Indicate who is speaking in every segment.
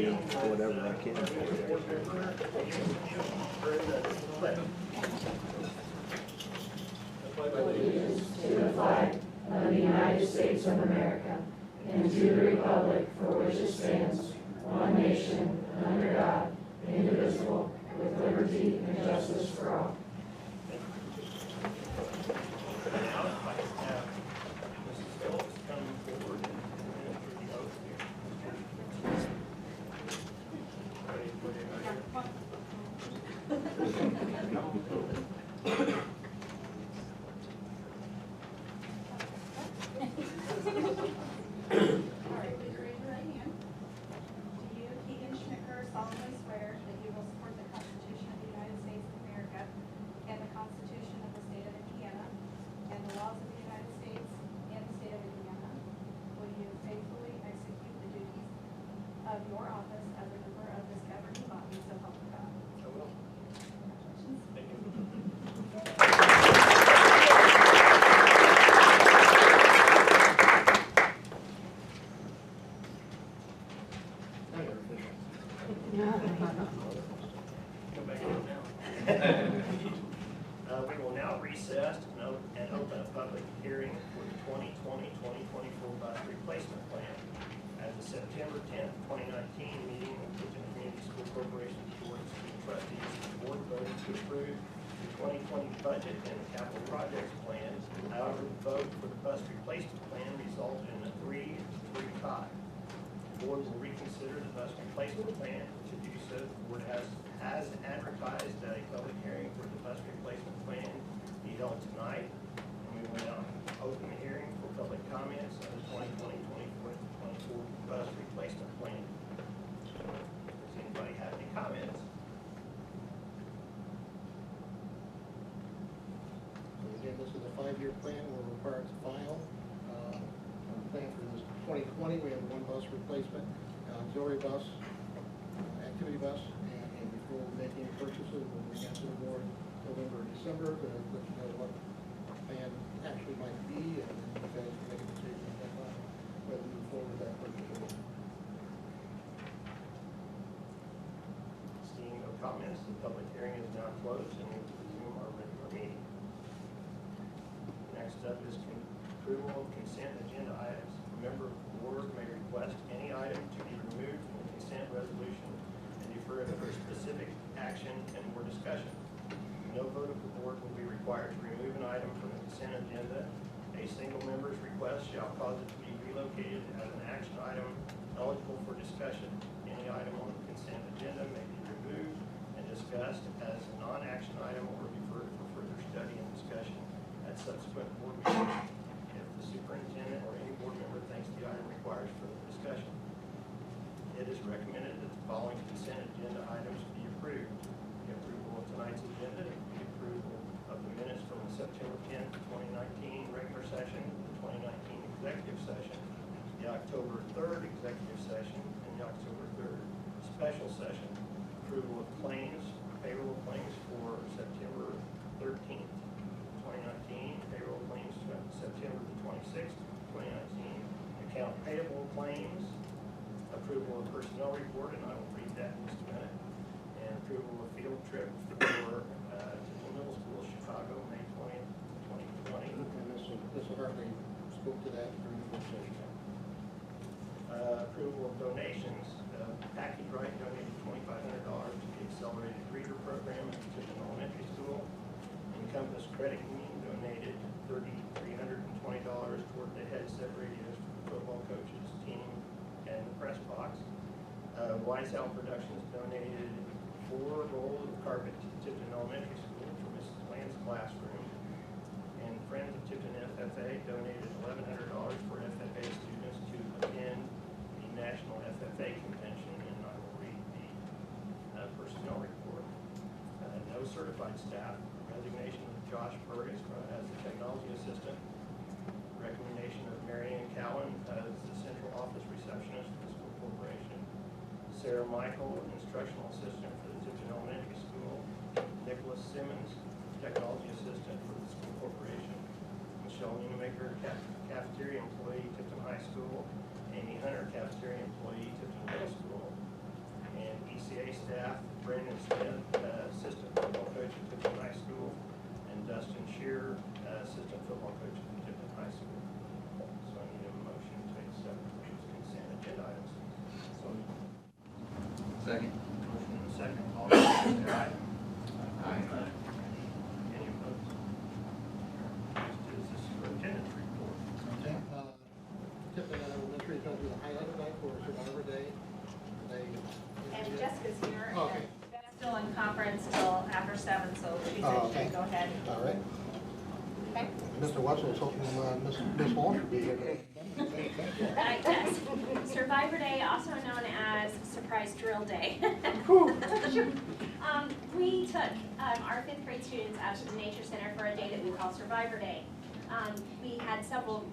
Speaker 1: do whatever I can.
Speaker 2: Allegiance to the flag of the United States of America and to the republic for which it stands, one nation, under God, indivisible, with liberty and justice for all.
Speaker 3: We will now recess and open a public hearing for the 2020-2024 bus replacement plan. At the September 10th, 2019 meeting of Tipton Community School Corporation's Board of School Trustees, the board voted to approve the 2020 budget and the capital projects plan. However, the vote for the bus replacement plan resulted in a 3-3 tie. The board will reconsider the bus replacement plan. To do so, the board has advertised that a public hearing for the bus replacement plan be held tonight. And we will now open the hearing for public comments on the 2020-2024 bus replacement plan. Does anybody have any comments?
Speaker 4: Again, this is a 5-year plan. We're required to file. On the plan for this 2020, we have one bus replacement, auxiliary bus, activity bus, and before we make any purchases, we'll bring that to the board November or December to let you know what the plan actually might be, and then you guys can make a decision at that time whether to move forward with that purchase or not.
Speaker 3: Seeing no comments, the public hearing is now closed and we will resume our regular meeting. Next up is approval of consent agenda items. A member of the board may request any item to be removed from the consent resolution and defer it for specific action and more discussion. No vote of the board will be required to remove an item from the consent agenda. A single member's request shall cause it to be relocated as an action item eligible for discussion. Any item on the consent agenda may be removed and discussed as a non-action item or deferred for further study and discussion at subsequent board meetings if the superintendent or any board member thinks the item requires further discussion. It is recommended that the following consent agenda items be approved. The approval of tonight's agenda, the approval of the minutes from the September 10th, 2019 regular session, the 2019 executive session, the October 3rd executive session, and the October 3rd special session. Approval of claims, payroll claims for September 13th, 2019, payroll claims September the 26th, 2019, account payable claims, approval of personnel report, and I will read that in just a minute, and approval of field trip for Tipton Middle School, Chicago, May 20th, 2020.
Speaker 4: And this will hardly spoke to that during the work session.
Speaker 3: Approval of donations. Package Right donated $2,500 to the Accelerated Reader Program at Tipton Elementary School. Encompass Credit Union donated $3,320 toward the headset radios for the football coaches, team, and the press box. Wise Out Productions donated 4 rolls of carpet to Tipton Elementary School for Mrs. Land's classroom. And Friends of Tipton FFA donated $1,100 for FFA students to attend the National FFA Convention, and I will read the personnel report. No certified staff. Resignation of Josh Burgess as the technology assistant. Recommendation of Marianne Cowan as the central office receptionist for the school corporation. Sarah Michael, instructional assistant for the Tipton Elementary School. Nicholas Simmons, technology assistant for the school corporation. Michelle Nunemaker, cafeteria employee, Tipton High School. Amy Hunter, cafeteria employee, Tipton Middle School. Brandon Smith, assistant football coach at Tipton High School, and Dustin Shearer, assistant football coach at Tipton High School. So I need a motion to accept these consent agenda items. So
Speaker 1: Second.
Speaker 3: motion and a second. All those in favor say aye.
Speaker 1: Aye.
Speaker 3: Any opposed? Next is the superintendent's report.
Speaker 4: Okay. Tipton Elementary is going to be the highlight tonight for Survivor Day.
Speaker 5: And Jessica's here.
Speaker 4: Oh, okay.
Speaker 5: And Beth's still in conference till after 7, so she said
Speaker 4: Oh,
Speaker 5: she
Speaker 4: okay.
Speaker 5: could go ahead.
Speaker 4: All right.
Speaker 5: Okay.
Speaker 4: Mr. Wetzel was hoping Miss Hall should be here.
Speaker 5: Yes. Survivor Day, also known as Surprise Drill Day. We took our 5th grade students out to the Nature Center for a day that we call Survivor Day. We had several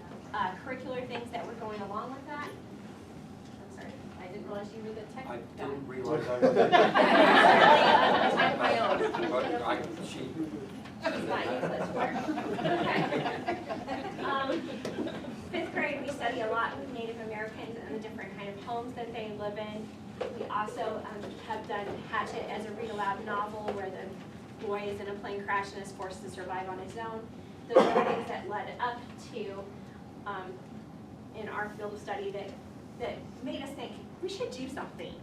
Speaker 5: curricular things that were going along with that. I'm sorry, I didn't realize you were the tech guy.
Speaker 1: I didn't realize I was.
Speaker 5: I have my own.
Speaker 1: But I can cheat.
Speaker 5: It's not useless work. Okay. 5th grade, we study a lot with Native Americans and the different kind of homes that they live in. We also have done Hatchet as a read-aloud novel where the boy is in a plane crash and is forced to survive on his own. Those are things that led up to, in our field of study, that made us think, we should do something.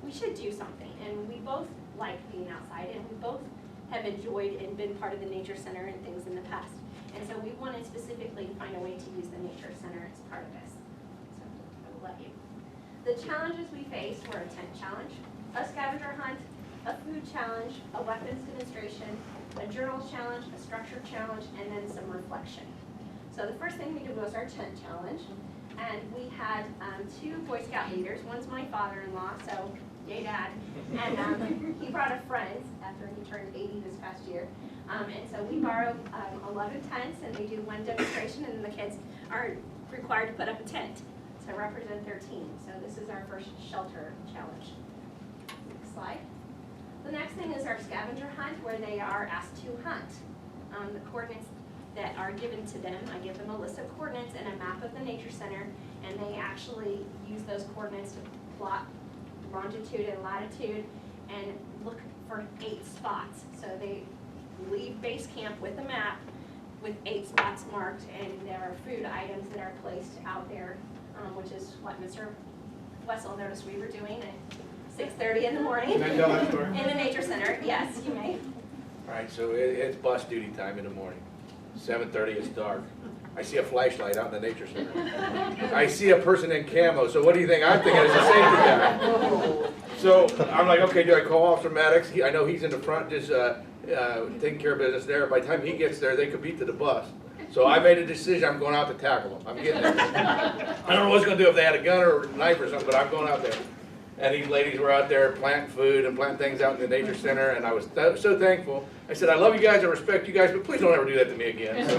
Speaker 5: We should do something. And we both like being outside, and we both have enjoyed and been part of the Nature Center and things in the past. And so we wanted specifically to find a way to use the Nature Center as part of this. So I will let you. The challenges we faced were a tent challenge, a scavenger hunt, a food challenge, a weapons demonstration, a journal challenge, a structure challenge, and then some reflection. So the first thing we did was our tent challenge. And we had 2 Boy Scout leaders. One's my father-in-law, so yay dad. And he brought a friend after he turned 80 this past year. And so we borrowed 11 tents, and they do one demonstration, and the kids are required to put up a tent to represent their team. So this is our first shelter challenge. Next slide. The next thing is our scavenger hunt, where they are asked to hunt. The coordinates that are given to them, I give them a list of coordinates and a map of the Nature Center, and they actually use those coordinates to plot longitude and latitude and look for 8 spots. So they leave base camp with a map with 8 spots marked, and there are food items that are placed out there, which is what Mr. Wessel noticed we were doing at 6:30 in the morning
Speaker 6: Can I tell that story?
Speaker 5: in the Nature Center. Yes, you may.
Speaker 6: All right, so it's bus duty time in the morning. 7:30, it's dark. I see a flashlight out in the Nature Center. I see a person in camo, so what do you think I'm thinking as a safety guy? So I'm like, okay, do I call Officer Maddox? I know he's in the front just taking care of business there. By the time he gets there, they could beat to the bus. So I made a decision, I'm going out to tackle them. I'm getting there. I don't know what's going to do if they had a gun or a knife or something, but I'm going out there. And these ladies were out there planting food and planting things out in the Nature Center, and I was so thankful. I said, I love you guys, I respect you guys, but please don't ever do that to me again.
Speaker 5: Next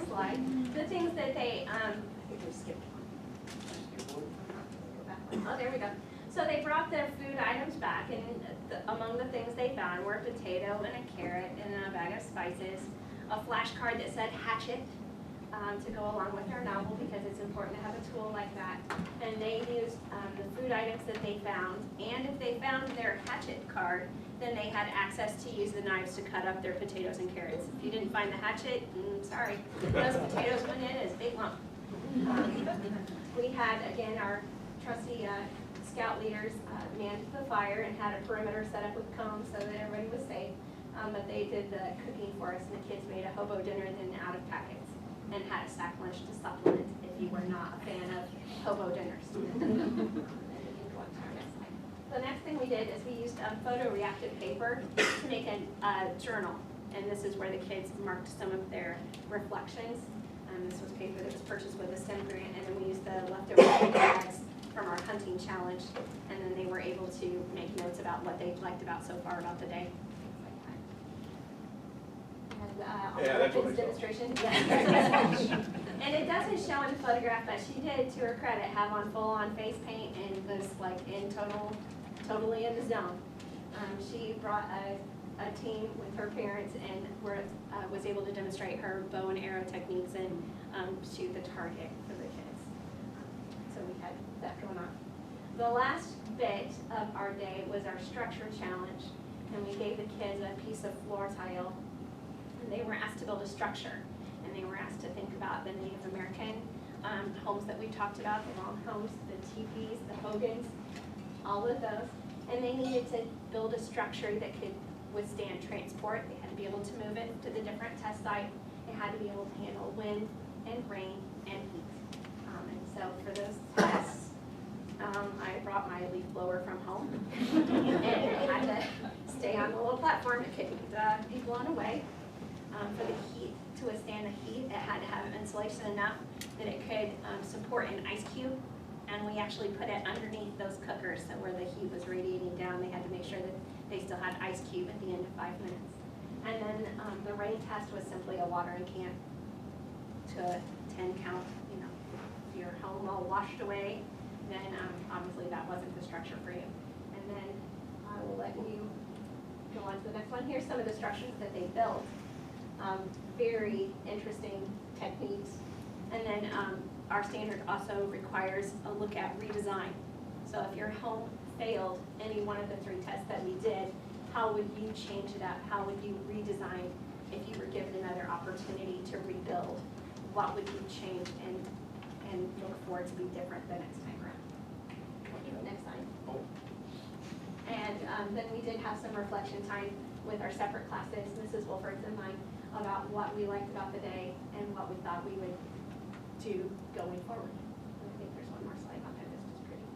Speaker 5: slide. The things that they, I think we skipped one. Oh, there we go. So they brought their food items back, and among the things they found were a potato and a carrot and a bag of spices, a flashcard that said Hatchet, to go along with their novel, because it's important to have a tool like that. And they used the food items that they found, and if they found their Hatchet card, then they had access to use the knives to cut up their potatoes and carrots. If you didn't find the Hatchet, sorry, those potatoes went in as a big lump. We had, again, our trusty scout leaders manned the fire and had a perimeter set up with cones so that everybody was safe. But they did the cooking for us, and the kids made a hobo dinner then out of packets, and had a sack lunch to supplement if you were not a fan of hobo dinners. The next thing we did is we used photoreactive paper to make a journal, and this is where the kids marked some of their reflections. This was paper that was purchased with a STEM grant, and then we used the leftover bags from our hunting challenge, and then they were able to make notes about what they liked about so far about the day.
Speaker 6: Yeah, that's what I saw.
Speaker 5: Demonstration. Yeah. And it doesn't show in the photograph, but she did, to her credit, have on full-on face paint and was like in totally in the zone. She brought a team with her parents and was able to demonstrate her bow and arrow techniques and shoot the target for the kids. So we had that going on. The last bit of our day was our structure challenge, and we gave the kids a piece of floor tile, and they were asked to build a structure, and they were asked to think about the Native American homes that we talked about, the long homes, the teepees, the hogans, all of those, and they needed to build a structure that could withstand transport. They had to be able to move it to the different test sites. It had to be able to handle wind and rain and heat. And so for those tests, I brought my leaf blower from home, and it had to stay on the little platform. It couldn't be blown away. For the heat, to withstand the heat, it had to have insulation enough that it could support an ice cube. And we actually put it underneath those cookers, so where the heat was radiating down, they had to make sure that they still had ice cube at the end of 5 minutes. And then the rain test was simply a watering can to 10 count. You know, if your home all washed away, then obviously that wasn't the structure for you. And then I will let you go on to the next one. Here's some of the structures that they built. Very interesting techniques. And then our standard also requires a look at redesign. So if your home failed any one of the 3 tests that we did, how would you change it up? How would you redesign if you were given another opportunity to rebuild? What would you change and look for it to be different the next time around? Next slide. And then we did have some reflection time with our separate classes, Mrs. Wolford's and mine, about what we liked about the day and what we thought we would do going forward. And I think there's one more slide on there that's just pretty.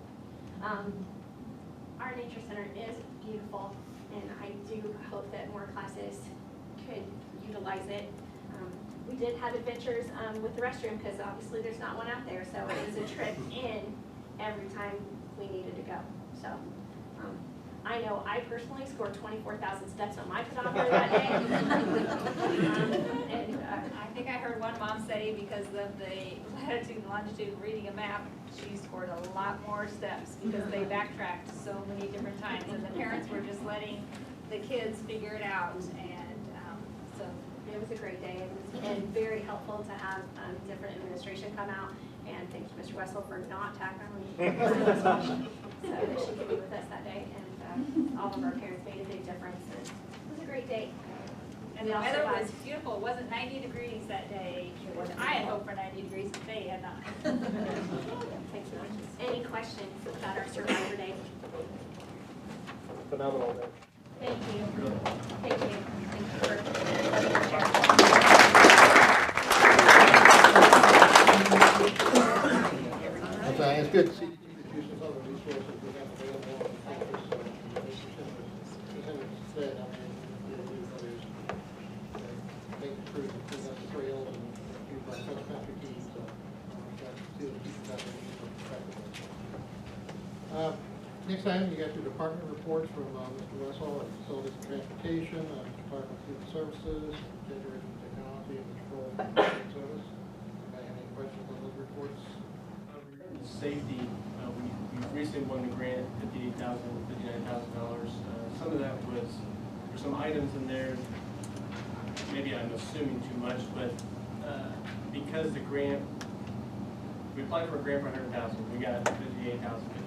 Speaker 5: Our nature center is beautiful, and I do hope that more classes could utilize it. We did have adventures with the restroom, because obviously there's not one out there, so it was a trip in every time we needed to go. So I know I personally scored 24,000 steps on my pedometer that day.
Speaker 7: And I think I heard one mom say, because of the latitude and longitude reading a map, she scored a lot more steps because they backtracked so many different times, and the parents were just letting the kids figure it out. And so
Speaker 5: it was a great day, and very helpful to have different administration come out. And thank you, Mr. Wessel, for not tackling so that she could be with us that day. And all of our parents made a big difference. And it was a great day.
Speaker 7: And the weather was beautiful. It wasn't 90 degrees that day. I had hoped for 90 degrees, but they had not.
Speaker 5: Thank you. Any questions about our Survivor Day?
Speaker 3: Phenomenal day.
Speaker 5: Thank you. Thank you. Thank you for letting me share.
Speaker 4: It's good to see the use of other resources we have available on campus. As I said, I mean, there's making sure to clean up the trails and use our cross-country teams. So we've got to do the pieces out there. Next item, you got your department reports from Mr. Wessel at Facilities and Transportation, Department of Human Services, Generation Technology, and Control Service. Anybody have any questions on those reports?
Speaker 8: Safety, we recently won the grant, $59,000. Some of that was, there's some items in there, maybe I'm assuming too much, but because the grant, we applied for a grant for $100,000, we got $58,000,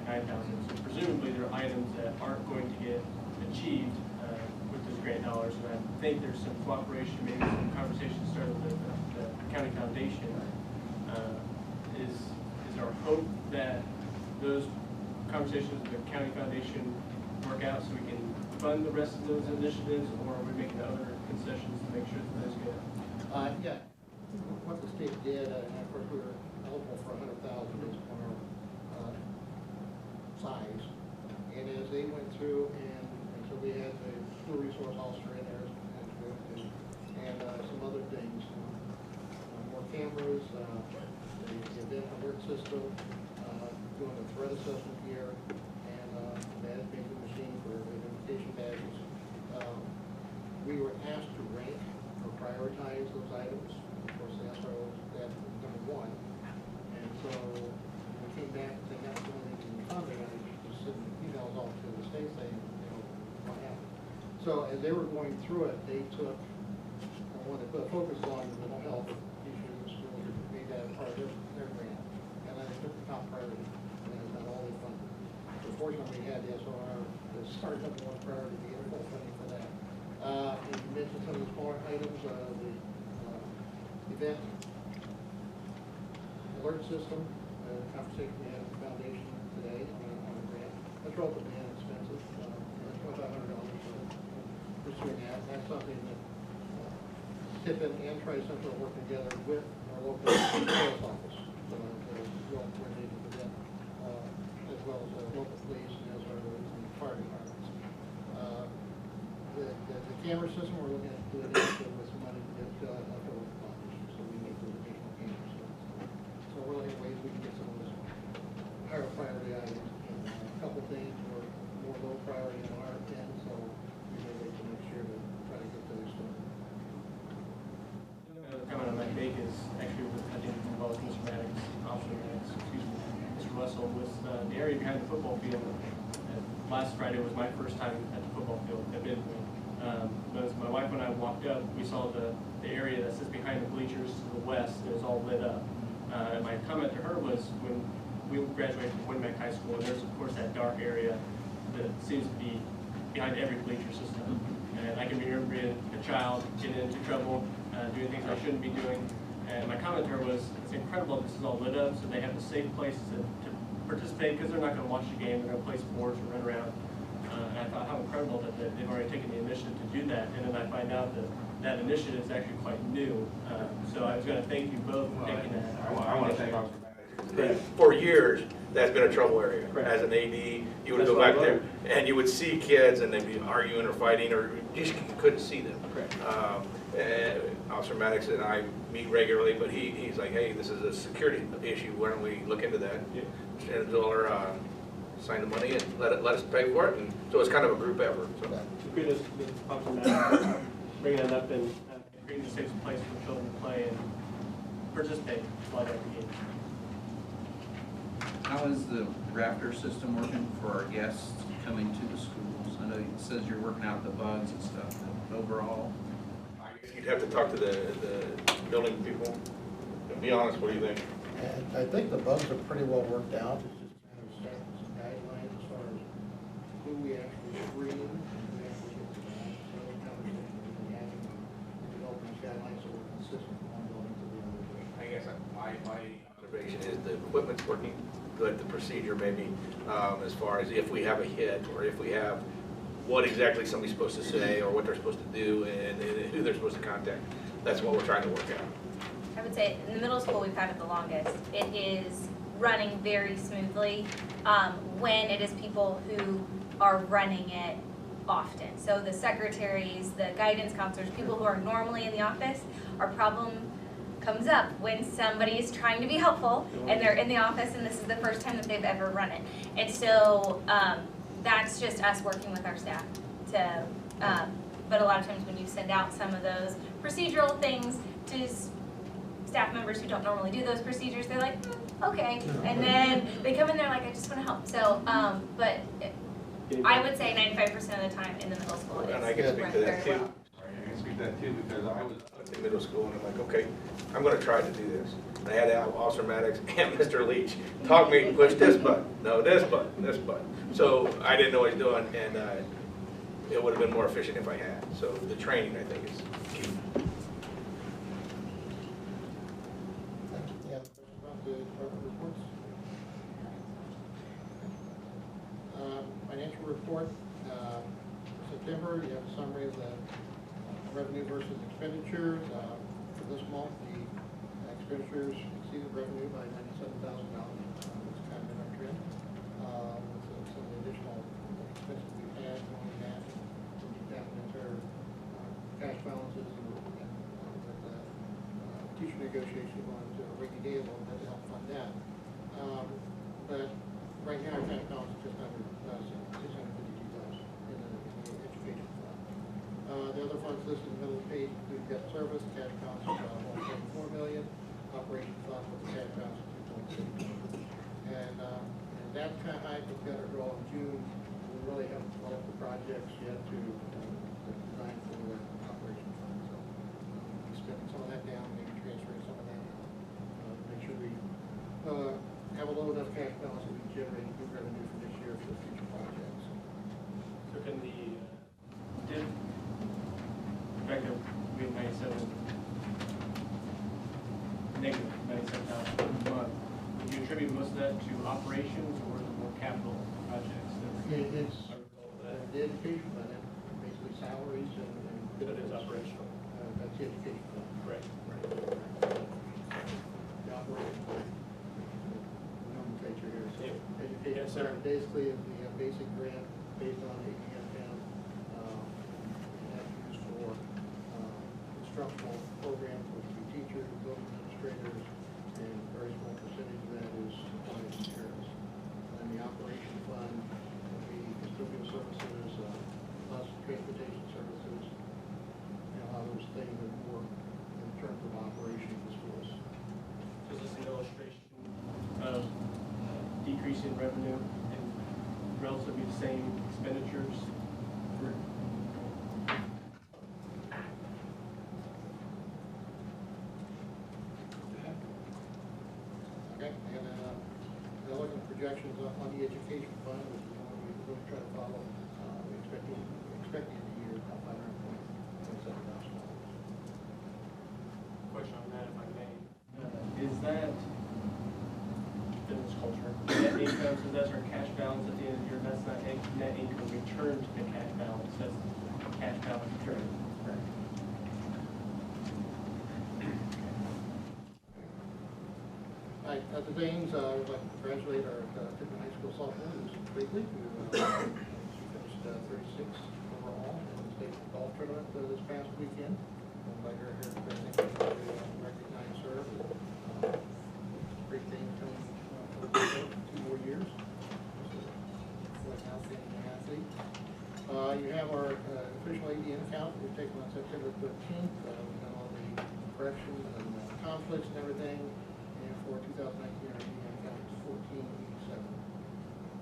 Speaker 8: $59,000. So presumably there are items that aren't going to get achieved with those grant dollars. And I think there's some cooperation, maybe some conversation started with the county foundation. Is our hope that those conversations with the county foundation work out so we can fund the rest of those initiatives, or are we making other concessions to make sure that those get?
Speaker 4: Yeah. What the state did, and of course we were eligible for $100,000 based on our size. And as they went through, and so we had the school resource officer in there, and some other things, more cameras, the event alert system, doing the threat assessment here, and management machine for identification badges. We were asked to rank or prioritize those items. Of course, the SRO was that number 1. And so we came back and said, that's the only thing we funded, and just sending emails off to the state saying, what happened. So as they were going through it, they took, when they put a focus on the mental health issues in schools, they made that part of their grant. And then they took the top priority, and that's not all they funded. unfortunately, we had the SOR, the start number one priority, to get full funding for that. And you mentioned some of the smaller items, the event alert system, conversation we had with the foundation today on a grant. That's relatively inexpensive, $2,500 for pursuing that. That's something that Tipton and Tri-Central work together with our local sheriff's office to help coordinate with them, as well as the local police and as well as the fire departments. The camera system, we're looking at doing it with some money to get leftover funds, so we need those additional cameras. So we're looking at ways we can get some of those higher priority items. And a couple things were more low priority on our end, so we may wait to make sure to try to get those done.
Speaker 8: Another comment I might make is actually with, I think, involves Mr. Maddox, Officer Maddox, excuse me, Mr. Russell, with the area behind the football field. Last Friday was my first time at the football field, admittedly. But as my wife and I walked up, we saw the area that sits behind the bleachers to the west, it was all lit up. And my comment to her was when we graduated from Winmac High School, and there's of course that dark area that seems to be behind every bleacher system. And I can remember being a child, getting into trouble, doing things I shouldn't be doing. And my comment to her was, it's incredible this is all lit up, so they have the safe place to participate, because they're not going to watch the game, they're going to play sports or run around. And I thought how incredible that they've already taken the initiative to do that. And then I find out that that initiative is actually quite new. So I was going to thank you both for taking that.
Speaker 6: I want to thank Officer Maddox. For years, that's been a trouble area.
Speaker 8: Correct.
Speaker 6: As an AD, you would go back there and you would see kids and they'd be arguing or fighting, or you just couldn't see them.
Speaker 8: Correct.
Speaker 6: Officer Maddox and I meet regularly, but he's like, hey, this is a security issue. Why don't we look into that?
Speaker 8: Yeah.
Speaker 6: Shannon Diller sign the money and let us pay for it. And so it's kind of a group effort. So.
Speaker 8: Kudos to Officer Maddox bringing that up and creating a safe place for children to play and participate while they're at the game.
Speaker 1: How is the rafter system working for our guests coming to the schools? I know it says you're working out the bugs and stuff, but overall?
Speaker 6: I guess you'd have to talk to the building people. To be honest, what do you think?
Speaker 4: And I think the bugs are pretty well worked out. It's just kind of setting some guidelines as far as who we actually screen and who we actually get to know. So the conversation we've been having in developing these guidelines so we're consistent from one building to the other.
Speaker 6: I guess my observation is the equipment's working good, the procedure maybe, as far as if we have a hit or if we have what exactly somebody's supposed to say or what they're supposed to do and who they're supposed to contact. That's what we're trying to work out.
Speaker 9: I would say in the middle school we've had it the longest. It is running very smoothly when it is people who are running it often. So the secretaries, the guidance counselors, people who are normally in the office, our problem comes up when somebody is trying to be helpful and they're in the office and this is the first time that they've ever run it. And so that's just us working with our staff to, but a lot of times when you send out some of those procedural things to staff members who don't normally do those procedures, they're like, okay. And then they come in there like, I just want to help. So, but I would say 95% of the time in the middle school
Speaker 6: And
Speaker 9: it's
Speaker 6: I can speak to that
Speaker 9: very
Speaker 6: too.
Speaker 9: well.
Speaker 6: I can speak to that too because I was in middle school and I'm like, okay, I'm going to try to do this. And I had to have Officer Maddox and Mr. Leach talk me, push this button, no, this button, this button. So I didn't know what I was doing, and it would have been more efficient if I had. So the training, I think, is key.
Speaker 4: Yeah, about the department reports. Financial report, for September, you have a summary of the revenue versus expenditures. For this month, the expenditures exceeded revenue by $97,000, which is kind of in our trend. With some of the additional expenses we've had going in that, we've tapped into our cash balances and with teacher negotiation going to a rainy day a little bit to help fund that. But right now, our cash balance is just under $652,000 in the education fund. The other funds listed in the middle of the page include debt service, cash balance of $1.4 million, operation fund with a cash balance of $2.6 million. And that's kind of high, we've got to draw in June. We really haven't developed the projects yet to design for the operation fund. So we're spending some of that down, maybe transferring some of that out. Make sure we have a low enough cash balance that we can generate good revenue for this year for the future
Speaker 8: that to operations or is it more capital projects?
Speaker 4: It's the education fund, and basically salaries and.
Speaker 8: That is operational.
Speaker 4: That's the education fund.
Speaker 8: Right.
Speaker 4: The operation fund. Nomenclature here. So
Speaker 8: Yeah.
Speaker 4: education
Speaker 8: Yes, sir.
Speaker 4: fund basically is the basic grant based on APM, and that's used for instructional programs, which would be teachers, building administrators, and a very small percentage of that is supplies and materials. And the operation fund would be custodial services, bus transportation services, all those things are more in terms of operation of the schools.
Speaker 8: So is this an illustration of decrease in revenue and relatively the same expenditures?
Speaker 4: Okay, and then looking at projections on the education fund, which is one we really try to follow, we expecting in the year about $527,000.
Speaker 8: Question on that, if I may. Is that business culture, net income, so that's our cash balance at the end of the year, that's not net income returned to the cash balance, that's cash balance returned. Correct.
Speaker 4: All right, other things, I would like to congratulate our Tipton High School sophomore, who's Quigley, who she finished 36 overall in the state golf tournament this past weekend. I'd like her here to recognize her. Great thing coming for 2 more years. What an outstanding athlete. You have our official ADN count we've taken on September 13th. We've done all the corrections and conflicts and everything. And for 2019, our ADN count is 1487.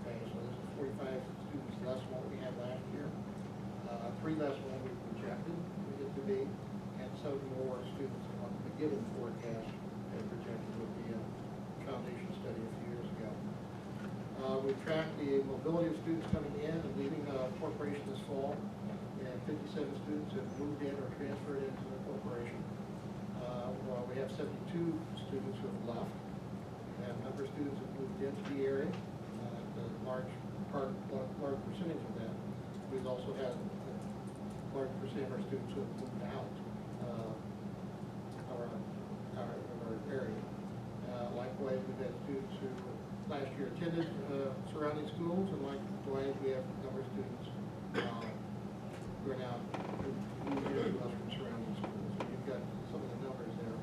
Speaker 4: Okay, so this is 45 students less than what we had last year. 3 less than what we projected we get to be, and 7 more students than what the given forecast had projected with the foundation study a few years ago. We tracked the mobility of students coming in and leaving corporation this fall, and 57 students have moved in or transferred into the corporation. While we have 72 students who have left, we have a number of students who have moved into the area. The large percentage of that. We've also had a large percentage of our students who have moved out of our area. Likewise, we've had students who last year attended surrounding schools, and likewise, we have a number of students who are now moving into us from surrounding schools. So you've got some of the numbers there.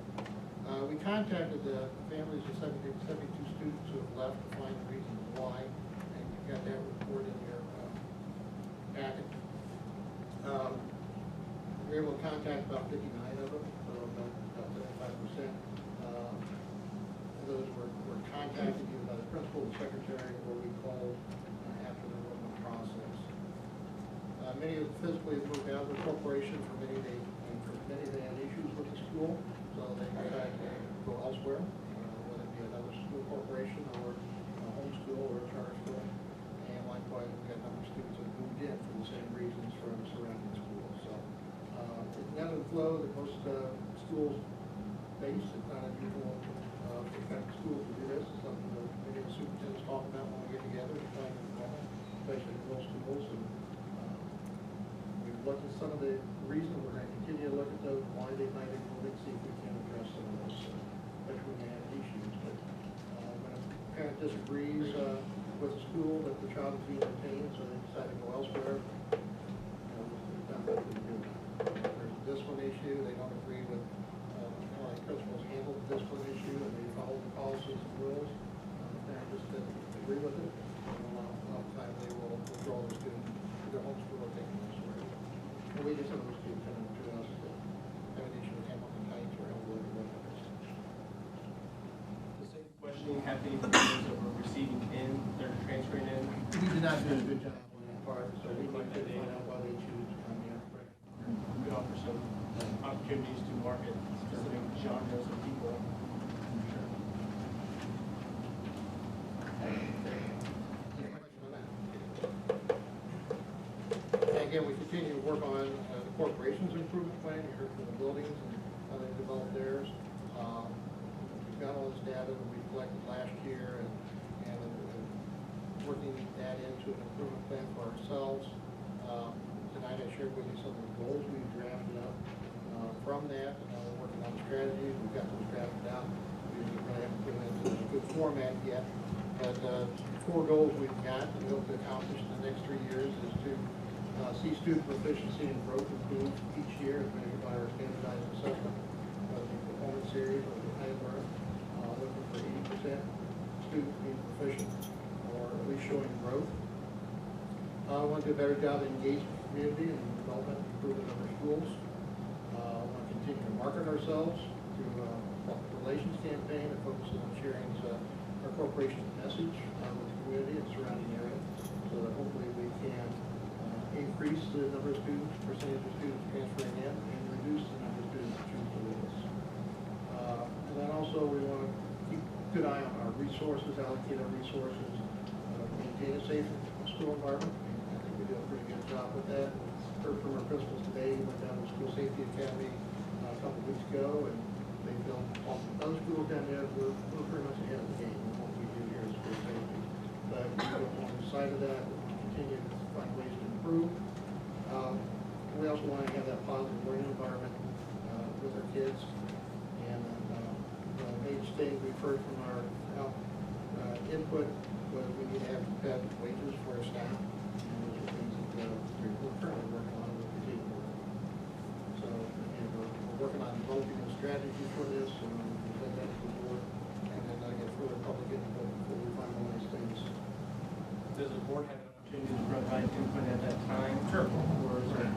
Speaker 4: We contacted the families of 72 students who have left to find the reasons why, and you've got that report in your packet. We were able to contact about 59 of them, so about 75%. Those were contacted either by the principal, the secretary, or we called after the enrollment process. Many of them physically have moved out of the corporation for many they had issues with the school, so they decided to go elsewhere, whether it be another school corporation or a home school or a charter school. And likewise, we got a number of students that moved in for the same reasons from surrounding schools. So it's an ebb and flow that most schools face. It's not unusual for kind of schools to do this. It's something that many of the superintendents talk about when we get together to try and involve, especially in middle schools. And we've looked at some of the reasons. We're going to continue to look at those, why they might be moving, see if we can address some of those, especially when they have issues. But when a parent disagrees with the school that the child is being retained, so they decide to go elsewhere, there's nothing we can do. There's a discipline issue. They don't agree with how the principals handle the discipline issue, and they follow the policies and rules. The parent just doesn't agree with it. And a lot of times they will withdraw the student to their home school or take them elsewhere. And we get some of those students coming to us that have an issue with Hamilton Heights or Elwood or whatever.
Speaker 8: The same questioning happening for those that were receiving in, they're transferring in.
Speaker 4: We did not do a good job on that part, so we need to find out why they choose to come here.
Speaker 8: We could offer some opportunities to market specific genres of people. Sure.
Speaker 4: And again, we continue to work on the corporation's improvement plan. You heard from the buildings and how they developed theirs. We've got all this data that we collected last year, and that into an improvement plan for ourselves. Tonight I shared with you some of the goals we've drafted up from that, and now we're working on the strategies. We've got those drafted out. We really haven't put them into a good format yet. But 4 goals we've got that we hope to accomplish in the next 3 years is to see student proficiency and growth improve each year as measured by our standardized assessment of the performance series or the high learn. Looking for 80% students being proficient or at least showing growth. I want to do a better job of engaging the community and development and improvement of our schools. I want to continue to market ourselves through a public relations campaign that focuses on sharing our corporation's message with the community and surrounding area, so that hopefully we can increase the number of students, percentage of students transferring in, and reduce the number of students who choose to leave us. And then also we want to keep a good eye on our resources, allocate our resources, maintain a safe school environment. I think we do a pretty good job with that. Heard from our principals today. We went down to School Safety Academy a couple of weeks ago, and they feel other schools down there, we're pretty much ahead of the game in what we do here at School Safety. But we don't want to lose sight of that. We'll continue to find ways to improve. We also want to have that positive learning environment with our kids. And the major thing we've heard from our input was we need to have competitive wages for our staff. And those are things that we're currently working on with the team. So, and we're working on developing a strategy for this, and we'll present that to the board, and then get further public input before we finalize things.
Speaker 8: Does the board have an opportunity to provide input at that time?
Speaker 4: Sure.
Speaker 8: Or is there?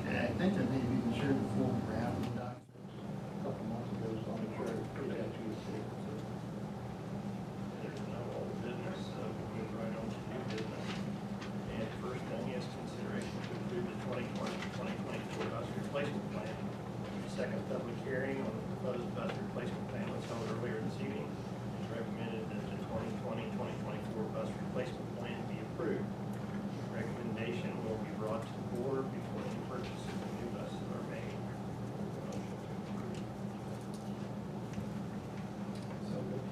Speaker 4: Okay, I think I maybe even shared the full draft of the documents a couple months ago, so I'll make sure I put that to you.
Speaker 3: There's no old business, so we'll move right on to new business. And first thing is consideration to approve the 2020-2024 bus replacement plan. The second public hearing on the proposed bus replacement plan was held earlier this evening. It's recommended that the 2020-2024 bus replacement plan be approved. Recommendation will be brought to the board before any purchases of new buses are made. Motion to approve.
Speaker 8: So good.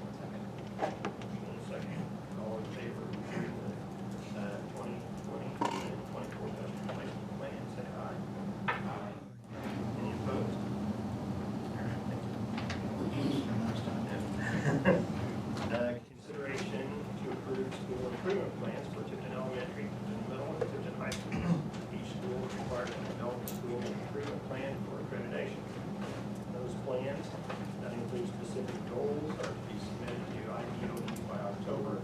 Speaker 3: Motion and second. All in favor of approving the 2020-2024 bus replacement plan, say aye. Aye. Any opposed? All right, thank you. Consideration to approve school improvement plans for Tipton Elementary, Tipton Middle, and Tipton High School. Each school is required to develop a school improvement plan for accreditation. Those plans, that include specific goals, are to be submitted to IDOE by October,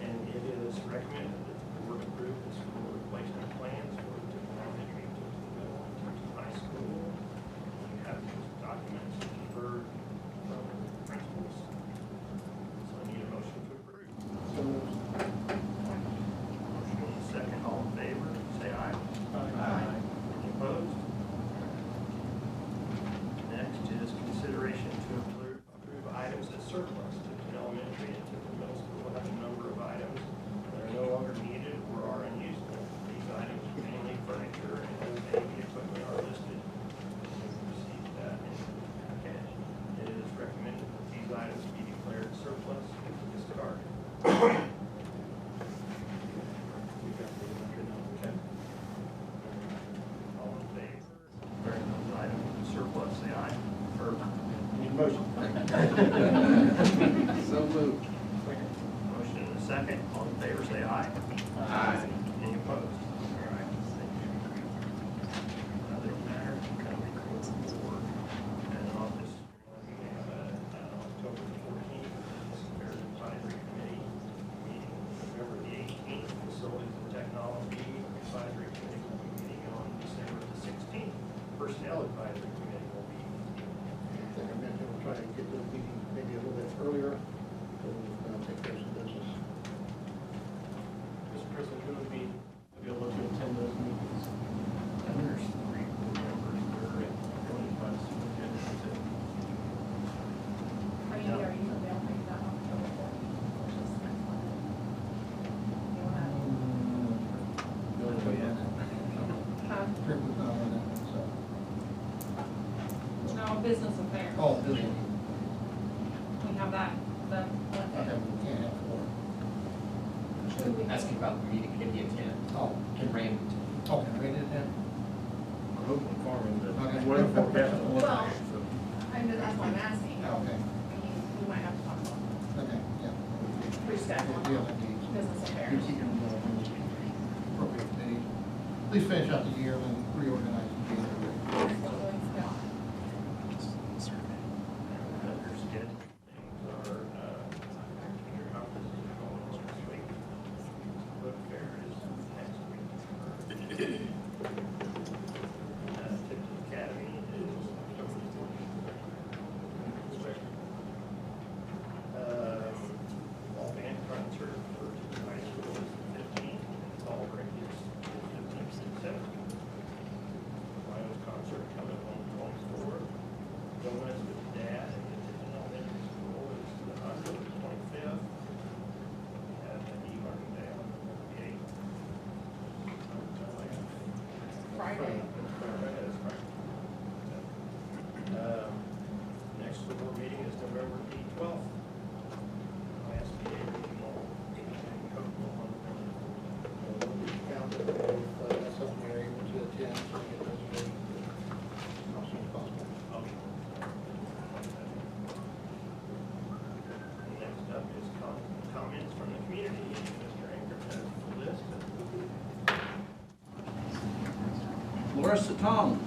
Speaker 3: and it is recommended that the board approve the school replacement plans for Tipton Elementary, Tipton Middle, and Tipton High School. You have those documents deferred from the principals. So I need a motion to approve.
Speaker 8: So moved.
Speaker 3: Motion and second, all in favor, say aye.
Speaker 8: Aye.
Speaker 3: Any opposed? Next is consideration to approve items as surplus. Tipton Elementary and Tipton Middle School have a number of items that are no longer needed or are unusable. These items, mainly furniture and old baby equipment, are listed. We've received that in the package. It is recommended that these items be declared surplus and discarded. Okay. All in favor? Declaring those items surplus, say aye. Or, need a motion?
Speaker 1: So moved.
Speaker 3: Motion and a second. All in favor, say aye.
Speaker 1: Aye.
Speaker 3: Any opposed? All right, thank you. Another matter, records the board and office. We have October 14th, Security Advisory Committee meeting, November the 18th, Facilities and Technology Advisory Committee will be meeting on December the 16th. Personnel Advisory Committee will be meeting.
Speaker 4: Like I mentioned, we'll try to get those meetings maybe a little bit earlier, so we'll take care of some business.
Speaker 8: Mr. President, who would be available to attend those meetings?
Speaker 3: And there's 3 board members that are going by the superintendent.
Speaker 7: Are you available for that October 14th, which is next Monday? You want
Speaker 4: Trip was not on that one, so.
Speaker 7: to? No,
Speaker 10: business affairs.
Speaker 4: Oh, business.
Speaker 10: We have that, the,
Speaker 4: Okay, we can't have four.
Speaker 11: Asking about the meeting, can he attend?
Speaker 4: Oh,
Speaker 11: Can Raymond?
Speaker 4: okay, ready to attend?
Speaker 8: We're hoping for him, but
Speaker 4: Okay.
Speaker 8: weather forecast don't look
Speaker 10: Well,
Speaker 8: like it, so.
Speaker 10: that's why I'm asking.
Speaker 4: Okay,
Speaker 10: We might have to talk about
Speaker 4: okay, yeah.
Speaker 10: rescheduling
Speaker 4: Yeah, that needs.
Speaker 10: business
Speaker 4: You
Speaker 10: affairs.
Speaker 4: keep them appropriate committee. At least finish out the year and then reorganize the year.
Speaker 3: Tipton Academy is fall band concert for Tipton High School is the 15th, and fall break is the 15th and 17th. Lions concert coming on the 24th. Donuts with Dad at the Tipton Elementary School is October 25th. We have an e-learning day on November 8th.
Speaker 10: Friday.
Speaker 3: Next school board meeting is November the 12th. Last meeting, we will code on
Speaker 4: Count it, that's something we're able to attend, so we get those ready as soon as possible.
Speaker 3: Next up is comments from the community. Mr. Anchor has the list.
Speaker 1: Larissa Tom.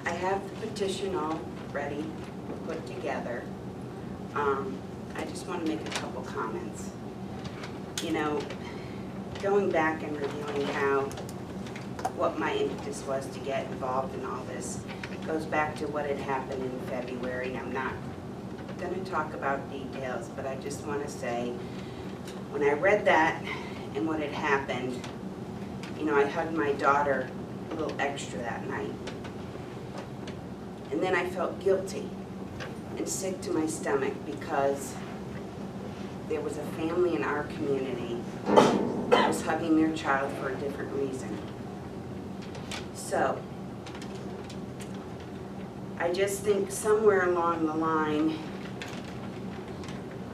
Speaker 12: I have the petition all ready, put together. I just want to make a couple comments. You know, going back and reviewing what my impetus was to get involved in all this goes back to what had happened in February. I'm not going to talk about details, but I just want to say, when I read that and what had happened, you know, I hugged my daughter a little extra that night. And then I felt guilty and sick to my stomach because there was a family in our community that was hugging their child for a different reason. So, I just think somewhere along the line,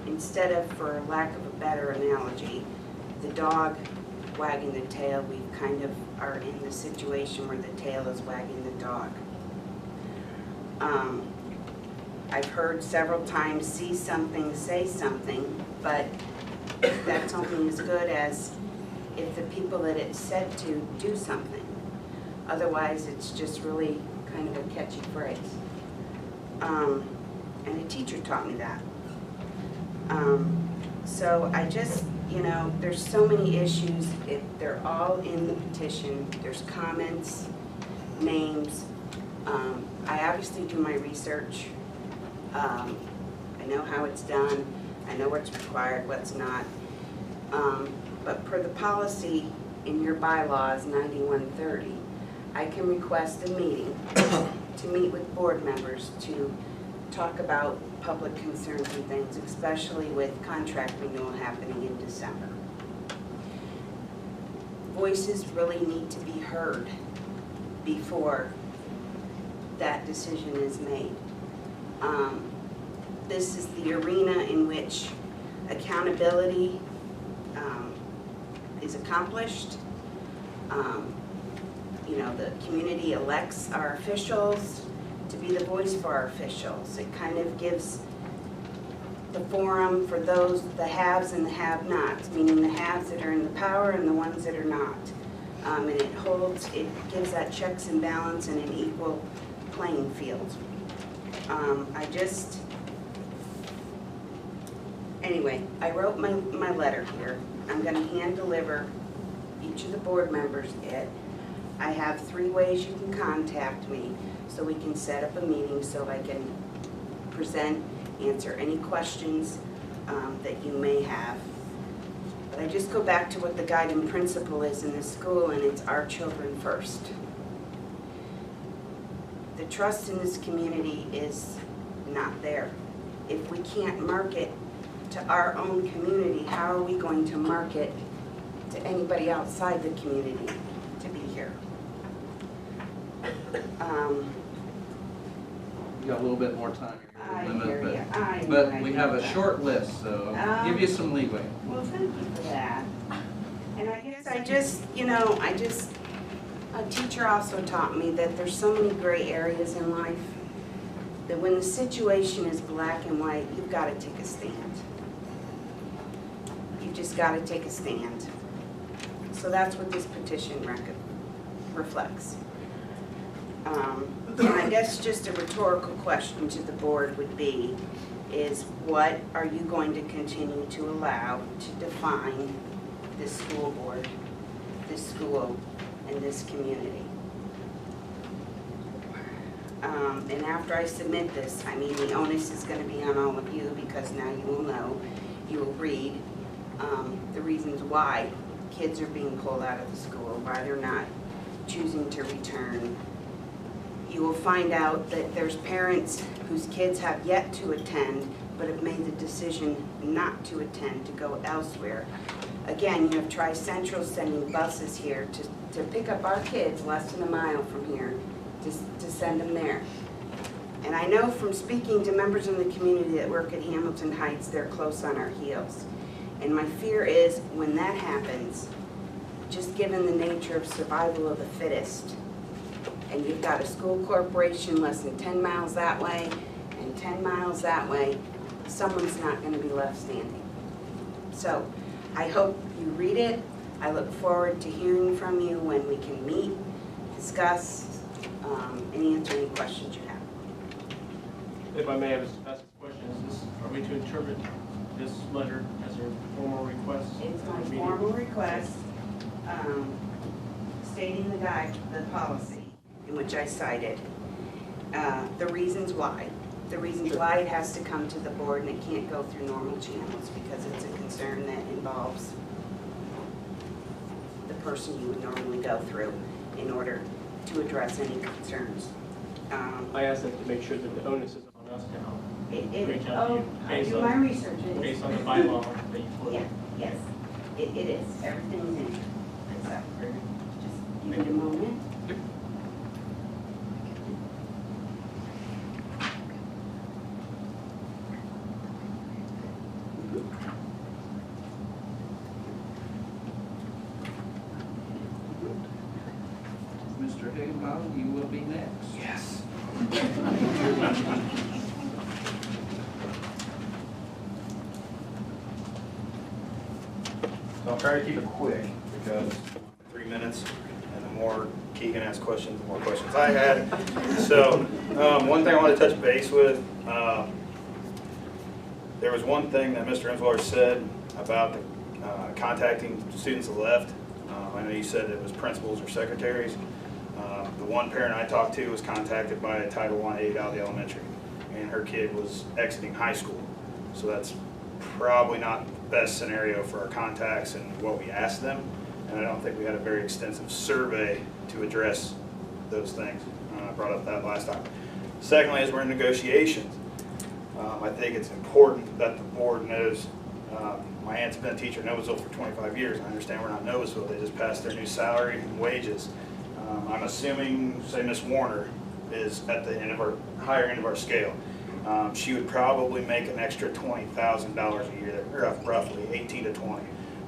Speaker 12: instead of, for lack of a better analogy, the dog wagging the tail, we kind of are in the situation where the tail is wagging the dog. I've heard several times, see something, say something, but that's only as good as if the people that it's said to do something. Otherwise, it's just really kind of a catchy phrase. And a teacher taught me that. So I just, you know, there's so many issues. They're all in the petition. There's comments, names. I obviously do my research. I know how it's done. I know what's required, what's not. But per the policy in your bylaws 9130, I can request a meeting to meet with board members to talk about public concerns and things, especially with contract renewal happening in December. Voices really need to be heard before that decision is made. This is the arena in which accountability is accomplished. You know, the community elects our officials to be the voice for our officials. It kind of gives the forum for those, the haves and the have-nots, meaning the haves that are in the power and the ones that are not. And it gives that checks and balance and an equal playing field. Anyway, I wrote my letter here. I'm gonna hand deliver each of the board members it. I have 3 ways you can contact me so we can set up a meeting so I can present, answer any questions that you may have. But I just go back to what the guiding principle is in this school, and it's our children first. The trust in this community is not there. If we can't market to our own community, how are we going to market to anybody outside the community to be here?
Speaker 1: We got a little bit more time.
Speaker 12: I
Speaker 1: limit,
Speaker 12: hear
Speaker 1: but-
Speaker 12: ya. I know,
Speaker 1: But
Speaker 12: I
Speaker 1: we
Speaker 12: know.
Speaker 1: have a short list, so I'll give you some leeway.
Speaker 12: Well, thank you for that. And I guess a teacher also taught me that there's so many gray areas in life, that when the situation is black and white, you've got to take a stand. You've just got to take a stand. So that's what this petition reflects. And I guess just a rhetorical question to the board would be, is what are you going to continue to allow to define this school board, this school, and this community? And after I submit this, I mean, the onus is going to be on all of you, because now you will know, you will read the reasons why kids are being pulled out of the school, why they're not choosing to return. You will find out that there's parents whose kids have yet to attend, but have made the decision not to attend, to go elsewhere. Again, you have Tri-Central sending buses here to pick up our kids less than a mile from here, to send them there. And I know from speaking to members in the community that work at Hamilton Heights, they're close on our heels. And my fear is when that happens, just given the nature of survival of the fittest, and you've got a school corporation less than 10 miles that way and 10 miles that way, someone's not going to be left standing. So I hope you read it. I look forward to hearing from you when we can meet, discuss, and answer any questions you have.
Speaker 8: If I may, ask a question, are we to interpret this letter as a formal request?
Speaker 12: It's my
Speaker 8: Meeting?
Speaker 12: formal request stating the policy in which I cited, the reasons why. The reasons why it has to come to the board and it can't go through normal channels, because it's a concern that involves the person you would normally go through in order to address any concerns.
Speaker 8: I asked that to make sure that the onus is on us now. Reach out to you
Speaker 12: I
Speaker 8: based
Speaker 12: do
Speaker 8: on-
Speaker 12: my research. It is.
Speaker 8: Based on the bylaw that you put.
Speaker 12: Yeah, yes, it is. Everything's in here. So,
Speaker 8: Very good.
Speaker 12: just give me a moment.
Speaker 1: Mr. Higginbotham, you will be next.
Speaker 6: Yes.
Speaker 3: So I'll try to keep it quick, because 3 minutes, and the more Keegan asks questions, the more questions I had. So, one thing I want to touch base with, there was one thing that Mr. Enswaller said about contacting students that left. I know you said it was principals or secretaries. The one parent I talked to was contacted by a Title I aide out of the elementary, and her kid was exiting high school. So that's probably not the best scenario for our contacts and what we asked them. And I don't think we had a very extensive survey to address those things. I brought up that last time. Secondly, as we're in negotiations, I think it's important that the board knows, my aunt's been a teacher in Noblesville for 25 years. I understand we're not Noblesville, they just passed their new salary and wages. I'm assuming, say Miss Warner is at the end of our, higher end of our scale. She would probably make an extra $20,000 a year, roughly 18 to 20.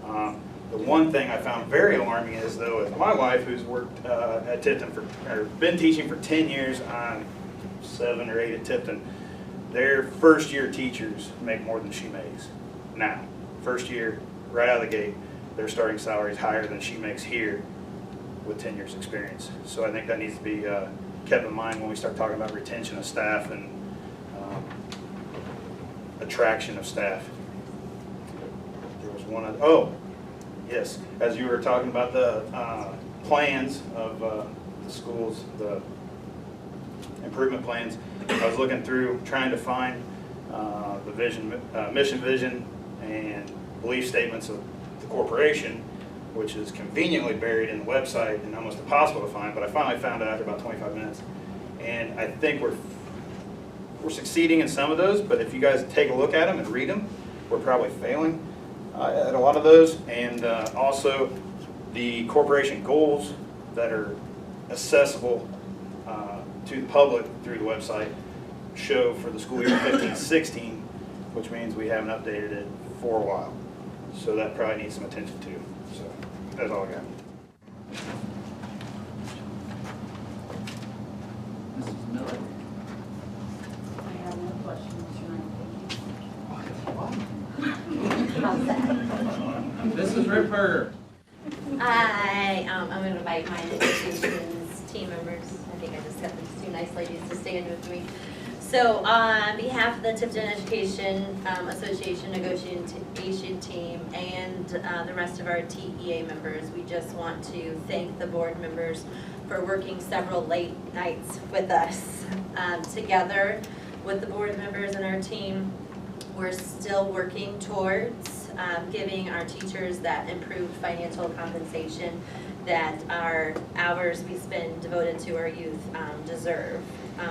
Speaker 3: The one thing I found very alarming is, though, is my wife, who's worked at Tipton or been teaching for 10 years on 7 or 8 at Tipton, their first year teachers make more than she makes now. First year, right out of the gate, their starting salary is higher than she makes here with 10 years experience. So I think that needs to be kept in mind when we start talking about retention of staff and attraction of staff. There was one other, oh, yes, as you were talking about the plans of the schools, the improvement plans, I was looking through trying to find the vision, mission, vision, and belief statements of the corporation, which is conveniently buried in the website and almost impossible to find, but I finally found it after about 25 minutes. And I think we're succeeding in some of those, but if you guys take a look at them and read them,
Speaker 11: we're probably failing at a lot of those. And also the corporation goals that are accessible to the public through the website show for the school year 15-16, which means we haven't updated it for a while. So that probably needs some attention too. So that's all I got.
Speaker 1: Mrs. Miller?
Speaker 2: I have no questions tonight.
Speaker 1: Mrs. Ripper?
Speaker 13: Hi, I'm going to invite my negotiations team members. I think I just got these two nice ladies to stand with me. So on behalf of the Tipton Education Association negotiation team and the rest of our TEA members, we just want to thank the board members for working several late nights with us. Together with the board members and our team, we're still working towards giving our teachers that improved financial compensation that our hours we spend devoted to our youth deserve.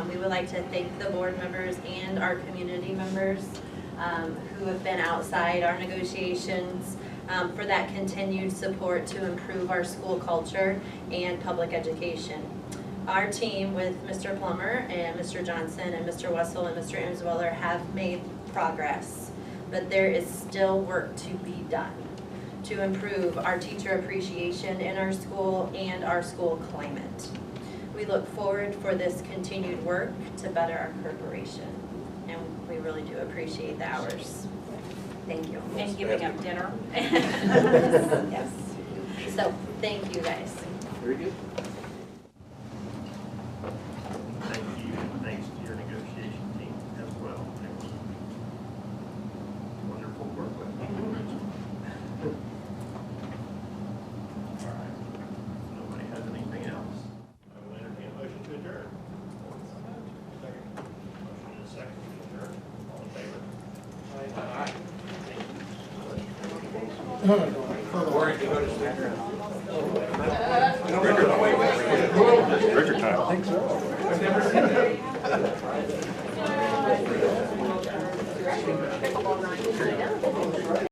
Speaker 13: We would like to thank the board members and our community members who have been outside our negotiations for that continued support to improve our school culture and public education. Our team with Mr. Plummer and Mr. Johnson and Mr. Wessel and Mr. Emsweller have made progress, but there is still work to be done to improve our teacher appreciation in our school and our school climate. We look forward for this continued work to better our corporation, and we really do appreciate the hours. Thank you.
Speaker 9: And giving up dinner.
Speaker 13: Yes. So, thank you guys.
Speaker 1: Very good.
Speaker 3: Thank you, and thanks to your negotiation team as well. It was wonderful work with you. All right, if nobody has anything else, I will entertain a motion to adjourn. Second. Motion and a second to adjourn. All in favor? Aye.
Speaker 11: Richard time. I think so.